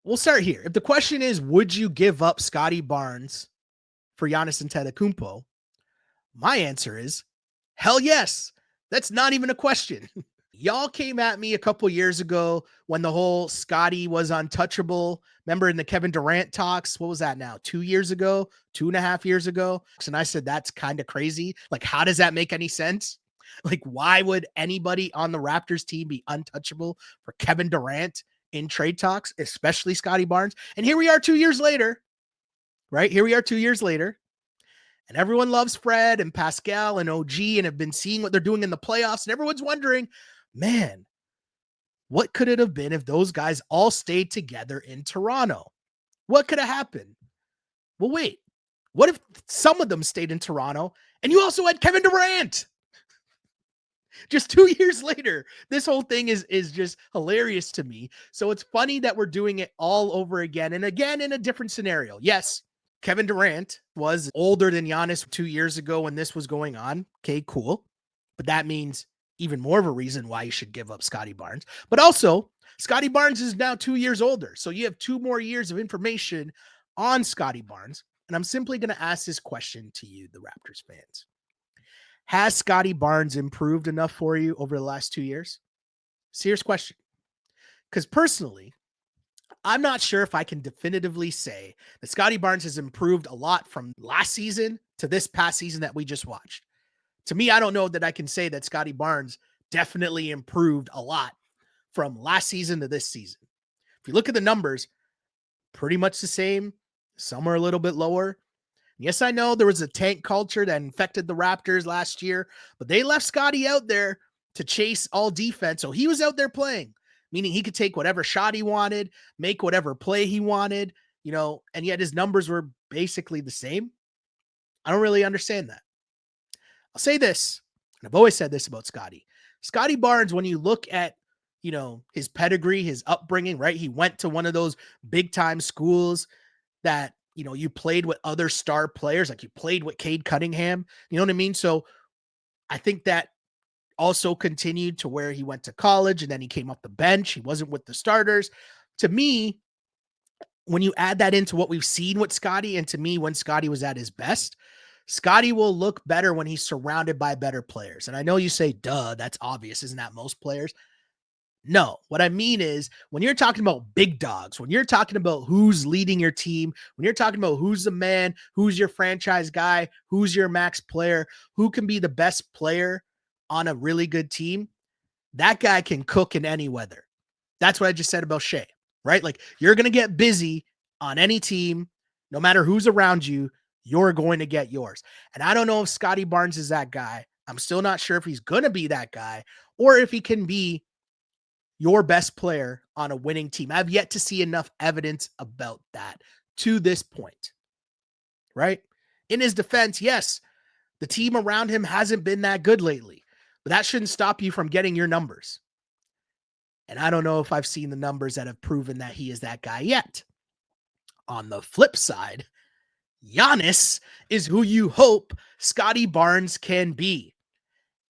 we'll start here. If the question is, would you give up Scottie Barnes for Giannis Antetokounmpo? My answer is, hell yes. That's not even a question. Y'all came at me a couple years ago when the whole Scottie was untouchable. Remember in the Kevin Durant talks? What was that now? 2 years ago, 2.5 years ago? And I said, that's kind of crazy. Like, how does that make any sense? Like, why would anybody on the Raptors team be untouchable for Kevin Durant in trade talks, especially Scottie Barnes? And here we are 2 years later, right? Here we are 2 years later. And everyone loves Fred and Pascal and OG and have been seeing what they're doing in the playoffs. And everyone's wondering, man, what could it have been if those guys all stayed together in Toronto? What could have happened? Well, wait, what if some of them stayed in Toronto and you also had Kevin Durant? Just 2 years later, this whole thing is just hilarious to me. So it's funny that we're doing it all over again and again in a different scenario. Yes, Kevin Durant was older than Giannis 2 years ago when this was going on. Okay, cool. But that means even more of a reason why you should give up Scottie Barnes. But also, Scottie Barnes is now 2 years older. So you have 2 more years of information on Scottie Barnes. And I'm simply going to ask this question to you, the Raptors fans. Has Scottie Barnes improved enough for you over the last 2 years? Serious question. Because personally, I'm not sure if I can definitively say that Scottie Barnes has improved a lot from last season to this past season that we just watched. To me, I don't know that I can say that Scottie Barnes definitely improved a lot from last season to this season. If you look at the numbers, pretty much the same. Some are a little bit lower. Yes, I know there was a tank culture that infected the Raptors last year, but they left Scottie out there to chase all defense. So he was out there playing, meaning he could take whatever shot he wanted, make whatever play he wanted, and yet his numbers were basically the same. I don't really understand that. I'll say this, and I've always said this about Scottie. Scottie Barnes, when you look at, his pedigree, his upbringing, right? He went to one of those big time schools that, you played with other star players, like you played with Cade Cunningham. You know what I mean? So I think that also continued to where he went to college and then he came off the bench. He wasn't with the starters. To me, when you add that into what we've seen with Scottie, and to me, when Scottie was at his best, Scottie will look better when he's surrounded by better players. And I know you say, duh, that's obvious. Isn't that most players? No, what I mean is when you're talking about big dogs, when you're talking about who's leading your team, when you're talking about who's the man, who's your franchise guy, who's your max player, who can be the best player on a really good team, that guy can cook in any weather. That's what I just said about Shea, right? Like you're going to get busy on any team, no matter who's around you, you're going to get yours. And I don't know if Scottie Barnes is that guy. I'm still not sure if he's going to be that guy or if he can be your best player on a winning team. I've yet to see enough evidence about that to this point, right? In his defense, yes, the team around him hasn't been that good lately, but that shouldn't stop you from getting your numbers. And I don't know if I've seen the numbers that have proven that he is that guy yet. On the flip side, Giannis is who you hope Scottie Barnes can be.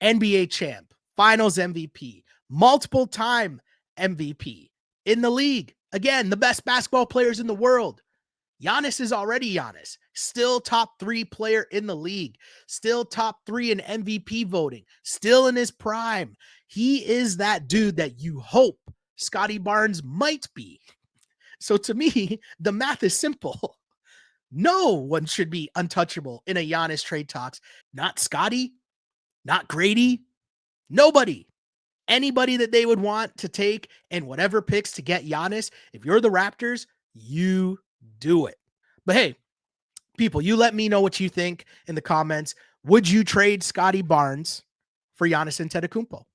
NBA champ, finals MVP, multiple time MVP in the league. Again, the best basketball players in the world. Giannis is already Giannis. Still top 3 player in the league. Still top 3 in MVP voting. Still in his prime. He is that dude that you hope Scottie Barnes might be. So to me, the math is simple. No one should be untouchable in a Giannis trade talks. Not Scottie, not Grady, nobody. Anybody that they would want to take and whatever picks to get Giannis, if you're the Raptors, you do it. But hey, people, you let me know what you think in the comments. Would you trade Scottie Barnes for Giannis Antetokounmpo?